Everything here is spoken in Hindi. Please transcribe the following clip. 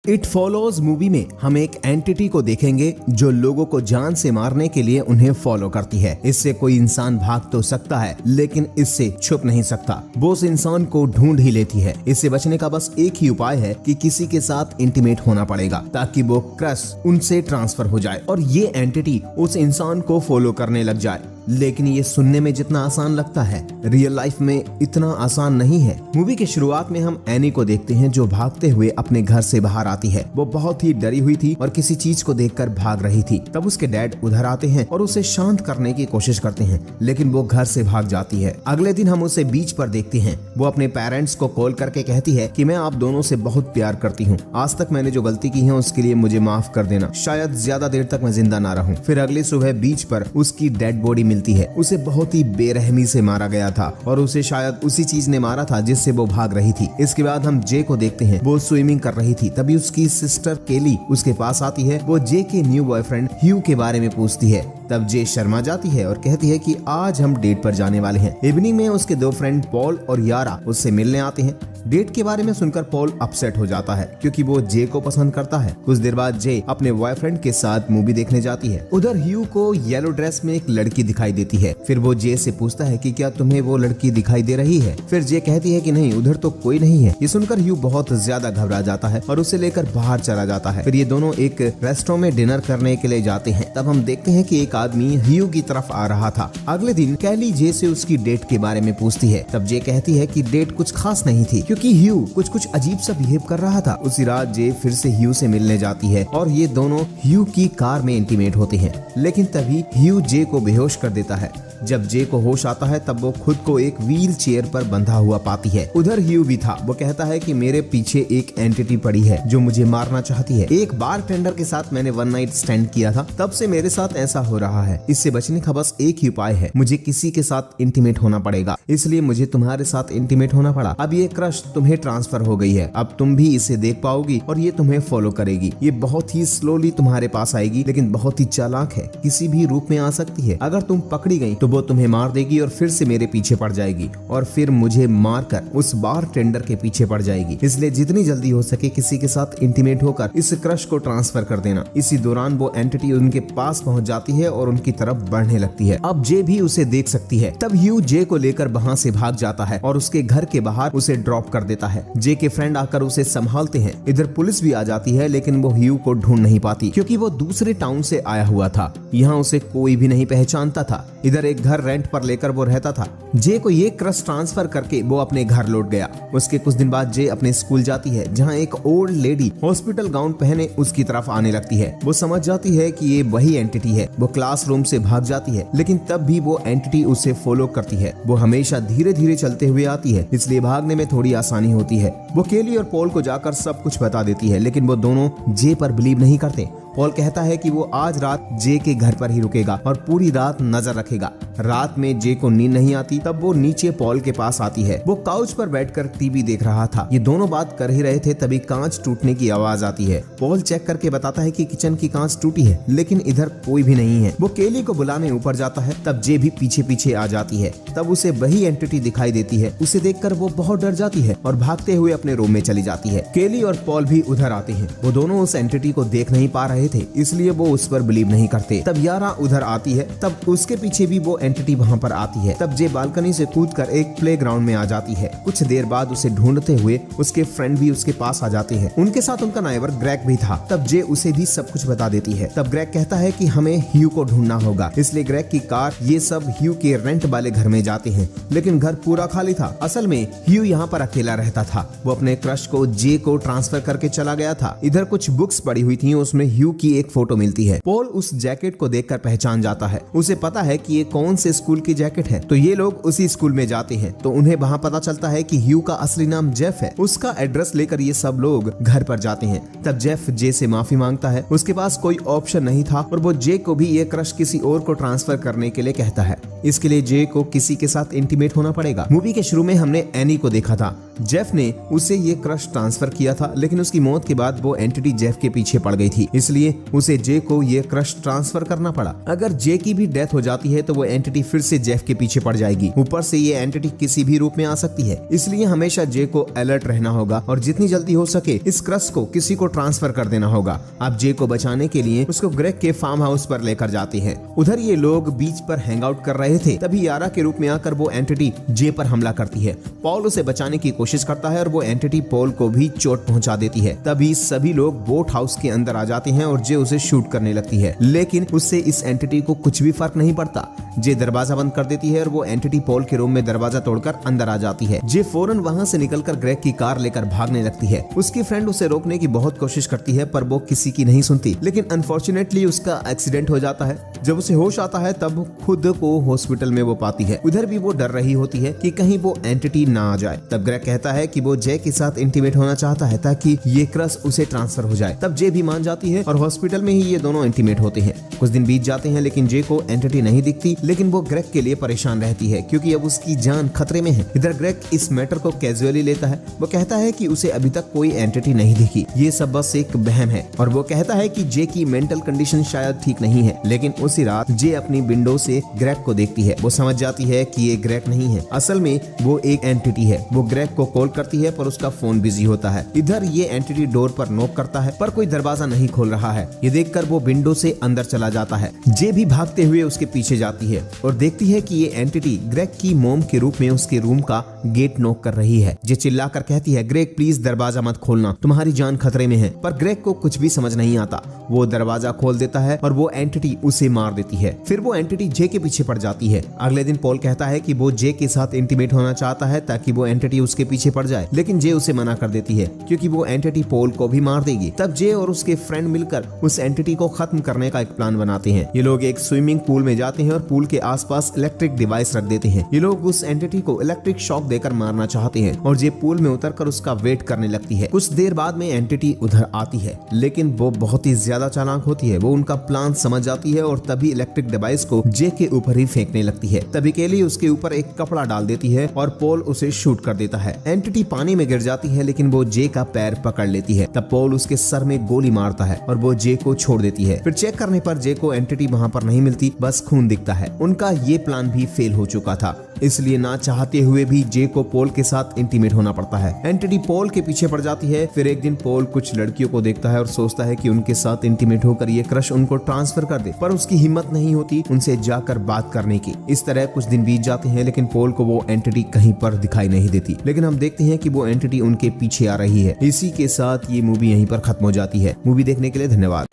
इट फॉलोज मूवी में हम एक एंटिटी को देखेंगे जो लोगों को जान से मारने के लिए उन्हें फॉलो करती है। इससे कोई इंसान भाग तो सकता है लेकिन इससे छुप नहीं सकता। वो उस इंसान को ढूंढ ही लेती है। इससे बचने का बस एक ही उपाय है कि किसी के साथ इंटीमेट होना पड़ेगा ताकि वो क्रश उनसे ट्रांसफर हो जाए और ये एंटिटी उस इंसान को फॉलो करने लग जाए। लेकिन ये सुनने में जितना आसान लगता है रियल लाइफ में इतना आसान नहीं है। मूवी के शुरुआत में हम एनी को देखते हैं जो भागते हुए अपने घर से बाहर आती है। वो बहुत ही डरी हुई थी और किसी चीज को देखकर भाग रही थी। तब उसके डैड उधर आते हैं और उसे शांत करने की कोशिश करते हैं लेकिन वो घर से भाग जाती है। अगले दिन हम उसे बीच पर देखते हैं। वो अपने पेरेंट्स को कॉल करके कहती है कि मैं आप दोनों से बहुत प्यार करती हूँ। आज तक मैंने जो गलती की है उसके लिए मुझे माफ कर देना। शायद ज्यादा देर तक मैं जिंदा ना रहूं। फिर अगली सुबह बीच पर उसकी डेड बॉडी मिलती है। उसे बहुत ही बेरहमी से मारा गया था और उसे शायद उसी चीज ने मारा था जिससे वो भाग रही थी। इसके बाद हम जे को देखते हैं। वो स्विमिंग कर रही थी। तभी उसकी सिस्टर केली उसके पास आती है। वो जे के न्यू बॉयफ्रेंड ह्यू के बारे में पूछती है। तब जे शर्मा जाती है और कहती है कि आज हम डेट पर जाने वाले हैं। इवनिंग में उसके दो फ्रेंड पॉल और यारा उससे मिलने आते हैं। डेट के बारे में सुनकर पॉल अपसेट हो जाता है क्योंकि वो जे को पसंद करता है। कुछ देर बाद जे अपने बॉयफ्रेंड के साथ मूवी देखने जाती है। उधर ह्यू को येलो ड्रेस में एक लड़की दिखाई देती है। फिर वो जे से पूछता है कि क्या तुम्हें वो लड़की दिखाई दे रही है। फिर जे कहती है कि नहीं, उधर तो कोई नहीं है। ये सुनकर ह्यू बहुत ज्यादा घबरा जाता है और उसे लेकर बाहर चला जाता है। फिर ये दोनों एक रेस्टोरेंट में डिनर करने के लिए जाते हैं। तब हम देखते हैं कि एक आदमी ह्यू की तरफ आ रहा था। अगले दिन कैली जे से उसकी डेट के बारे में पूछती है। तब जे कहती है कि डेट कुछ खास नहीं थी क्योंकि ह्यू कुछ अजीब सा बिहेव कर रहा था। उसी रात जे फिर से ह्यू से मिलने जाती है और ये दोनों ह्यू की कार में इंटीमेट होते हैं। लेकिन तभी ह्यू जे को बेहोश कर देता है। जब जे को होश आता है तब वो खुद को एक व्हील चेयर पर बंधा हुआ पाती है। उधर ह्यू भी था। वो कहता है कि मेरे पीछे एक एंटिटी पड़ी है जो मुझे मारना चाहती है। एक बारटेंडर के साथ मैंने वन नाइट स्टैंड किया था, तब से मेरे साथ ऐसा हो रहा है। इससे बचने का बस एक ही उपाय है, मुझे किसी के साथ इंटीमेट होना पड़ेगा। इसलिए मुझे तुम्हारे साथ इंटीमेट होना पड़ा। अब ये क्रश तुम्हें ट्रांसफर हो गई है। अब तुम भी इसे देख पाओगी और ये तुम्हें फॉलो करेगी। ये बहुत ही स्लोली तुम्हारे पास आएगी लेकिन बहुत ही चालाक है। किसी भी रूप में आ सकती है। अगर तुम पकड़ी गई तो वो तुम्हें मार देगी और फिर से मेरे पीछे पड़ जाएगी और फिर मुझे मारकर उस बारटेंडर के पीछे पड़ जाएगी। इसलिए जितनी जल्दी हो सके किसी के साथ इंटीमेट होकर इस क्रश को ट्रांसफर कर देना। इसी दौरान वो एंटिटी उनके पास पहुंच जाती है और उनकी तरफ बढ़ने लगती है। अब जे भी उसे देख सकती है। तब ह्यू जे को लेकर वहां से भाग जाता है और उसके घर के बाहर उसे ड्रॉप कर देता है। जे के फ्रेंड आकर उसे संभालते हैं। इधर पुलिस भी आ जाती है लेकिन वो ह्यू को ढूंढ नहीं पाती क्योंकि वो दूसरे टाउन से आया हुआ था। यहाँ उसे कोई भी नहीं पहचानता था। इधर एक घर रेंट पर लेकर वो रहता था। जे को ये क्रश ट्रांसफर करके वो अपने घर लौट गया। उसके कुछ दिन बाद जे अपने स्कूल जाती है जहाँ एक ओल्ड लेडी हॉस्पिटल गाउन पहने उसकी तरफ आने लगती है। वो समझ जाती है कि ये वही एंटिटी है। वो क्लासरूम से भाग जाती है लेकिन तब भी वो एंटिटी उसे फॉलो करती है। वो हमेशा धीरे धीरे चलते हुए आती है इसलिए भागने में थोड़ी आसानी होती है। वो केली और पॉल को जाकर सब कुछ बता देती है लेकिन वो दोनों जे पर बिलीव नहीं करते। पॉल कहता है कि वो आज रात जे के घर पर ही रुकेगा और पूरी रात नजर रखेगा। रात में जे को नींद नहीं आती। तब वो नीचे पॉल के पास आती है। वो काउच पर बैठकर टीवी देख रहा था। ये दोनों बात कर ही रहे थे तभी कांच टूटने की आवाज आती है। पॉल चेक करके बताता है कि किचन की कांच टूटी है लेकिन इधर कोई भी नहीं है। वो केली को बुलाने ऊपर जाता है। तब जे भी पीछे पीछे आ जाती है। तब उसे वही एंटिटी दिखाई देती है। उसे देखकर वो बहुत डर जाती है और भागते हुए अपने रूम में चली जाती है। केली और पॉल भी उधर आते हैं। वो दोनों उस एंटिटी को देख नहीं पा रहे थे इसलिए वो उस पर बिलीव नहीं करते। तब यारा उधर आती है। तब उसके पीछे भी वो एंटिटी वहाँ पर आती है। तब जे बालकनी से कूदकर एक प्लेग्राउंड में आ जाती है। कुछ देर बाद उसे ढूंढते हुए उसके फ्रेंड भी उसके पास आ जाते हैं। उनके साथ उनका नाइबर ग्रेग भी था। तब जे उसे भी सब कुछ बता देती है। तब ग्रेग कहता है कि हमें ह्यू को ढूंढना होगा। इसलिए ग्रेग की कार ये सब ह्यू के रेंट वाले घर में जाते हैं लेकिन घर पूरा खाली था। असल में ह्यू यहाँ पर अकेला रहता था। वो अपने क्रश को जे को ट्रांसफर करके चला गया था। इधर कुछ बुक्स पड़ी हुई थी। उसमें ह्यू की एक फोटो मिलती है। पॉल उस जैकेट को देखकर पहचान जाता है। उसे पता है कि ये कौन से स्कूल की जैकेट है। तो ये लोग उसी स्कूल में जाते हैं तो उन्हें वहाँ पता चलता है कि ह्यू का असली नाम जेफ है। उसका एड्रेस लेकर ये सब लोग घर पर जाते हैं। तब जेफ जे से माफी मांगता है। उसके पास कोई ऑप्शन नहीं था और वो जे को भी ये क्रश किसी और को ट्रांसफर करने के लिए कहता है। इसके लिए जे को किसी के साथ इंटीमेट होना पड़ेगा। मूवी के शुरू में हमने एनी को देखा था। जेफ ने उसे ये क्रश ट्रांसफर किया था लेकिन उसकी मौत के बाद वो एंटिटी जेफ के पीछे पड़ गई थी। इसलिए इसलिए उसे जे को ये क्रश ट्रांसफर करना पड़ा। अगर जे की भी डेथ हो जाती है तो वो एंटिटी फिर से जेफ के पीछे पड़ जाएगी। ऊपर से ये एंटिटी किसी भी रूप में आ सकती है, इसलिए हमेशा जे को अलर्ट रहना होगा और जितनी जल्दी हो सके इस क्रश को किसी को ट्रांसफर कर देना होगा। अब जे को बचाने के लिए उसको ग्रेग के फार्म हाउस पर लेकर जाते हैं। उधर ये लोग बीच पर हैंग आउट कर रहे थे, तभी यारा के रूप में आकर वो एंटिटी जे पर हमला करती है। पॉल उसे बचाने की कोशिश करता है और वो एंटिटी पॉल को भी चोट पहुंचा देती है। तभी सभी लोग बोट हाउस के अंदर आ जाते हैं और जे उसे शूट करने लगती है, लेकिन उससे इस एंटिटी को कुछ भी फर्क नहीं पड़ता। जे दरवाजा बंद कर देती है और वो एंटिटी पॉल के रूम में दरवाजा तोड़कर अंदर आ जाती है। जे फौरन वहां से निकलकर ग्रेग की कार लेकर भागने लगती है। उसकी फ्रेंड उसे रोकने की बहुत कोशिश करती है पर वो किसी की नहीं सुनती, लेकिन अनफॉर्चुनेटली उसका एक्सीडेंट हो जाता है। जब उसे होश आता है तब खुद को हॉस्पिटल में वो पाती है। उधर भी वो डर रही होती है कि कहीं वो एंटिटी ना आ जाए। तब ग्रेग कहता है कि वो जे के साथ इंटीमेट होना चाहता है ताकि ये क्रश उसे ट्रांसफर हो जाए। तब जे भी मान जाती है और हॉस्पिटल में ही ये दोनों इंटीमेट होते हैं। कुछ दिन बीत जाते हैं लेकिन जे को एंटिटी नहीं दिखती, लेकिन वो ग्रेग के लिए परेशान रहती है क्योंकि अब उसकी जान खतरे में है। इधर ग्रेग इस मैटर को कैजुअली लेता है। वो कहता है कि उसे अभी तक कोई एंटिटी नहीं दिखी, ये सब बस एक वहम है। और वो कहता है कि जे की मेंटल कंडीशन शायद ठीक नहीं है। लेकिन उसी रात जे अपनी विंडो से ग्रेग को देखती है। वो समझ जाती है कि ये ग्रेग नहीं है, असल में वो एक एंटिटी है। वो ग्रेग को कॉल करती है पर उसका फोन बिजी होता है। इधर ये एंटिटी डोर पर नॉक करता है पर कोई दरवाजा नहीं खोल रहा है। ये देखकर वो विंडो से अंदर चला जाता है। जे भी भागते हुए उसके पीछे जाती है और देखती है कि ये एंटिटी ग्रेग की मॉम के रूप में उसके रूम का गेट नॉक कर रही है। जे चिल्लाकर कहती है, ग्रेग प्लीज दरवाजा मत खोलना, तुम्हारी जान खतरे में है। पर ग्रेग को कुछ भी समझ नहीं आता। वो दरवाजा खोल देता है और वो एंटिटी उसे मार देती है। फिर वो एंटिटी जे के पीछे पड़ जाती है। अगले दिन पॉल कहता है कि वो जे के साथ इंटीमेट होना चाहता है ताकि वो एंटिटी उसके पीछे पड़ जाए, लेकिन जे उसे मना कर देती है क्योंकि वो एंटिटी पॉल को भी मार देगी। तब जे और उसके फ्रेंड मिलकर उस एंटिटी को खत्म करने का एक प्लान बनाते हैं। ये लोग एक स्विमिंग पूल में जाते हैं और पूल के आसपास इलेक्ट्रिक डिवाइस रख देते हैं। ये लोग उस एंटिटी को इलेक्ट्रिक शॉक देकर मारना चाहते हैं और जे पूल में उतरकर उसका वेट करने लगती है। कुछ देर बाद में एंटिटी उधर आती है, लेकिन वो बहुत ही ज्यादा चालाक होती है। वो उनका प्लान समझ जाती है और तभी इलेक्ट्रिक डिवाइस को जे के ऊपर ही फेंकने लगती है। तभी केली उसके ऊपर एक कपड़ा डाल देती है और पॉल उसे शूट कर देता है। एंटिटी पानी में गिर जाती है लेकिन वो जे का पैर पकड़ लेती है। तब पॉल उसके सर में गोली मारता है और वो जे को छोड़ देती है। फिर चेक करने पर जे को एंटिटी वहाँ पर नहीं मिलती, बस खून दिखता है। उनका ये प्लान भी फेल हो चुका था, इसलिए ना चाहते हुए भी जे को पॉल के साथ इंटीमेट होना पड़ता है। एंटिटी पॉल के पीछे पड़ जाती है। फिर एक दिन पॉल कुछ लड़कियों को देखता है और सोचता है कि उनके साथ इंटीमेट होकर ये क्रश उनको ट्रांसफर कर दे, पर उसकी हिम्मत नहीं होती उनसे जाकर बात करने की। इस तरह कुछ दिन बीत जाते हैं लेकिन पॉल को वो एंटिटी कहीं पर दिखाई नहीं देती, लेकिन हम देखते हैं कि वो एंटिटी उनके पीछे आ रही है। इसी के साथ ये मूवी यहीं पर खत्म हो जाती है। मूवी देखने के लिए धन्यवाद।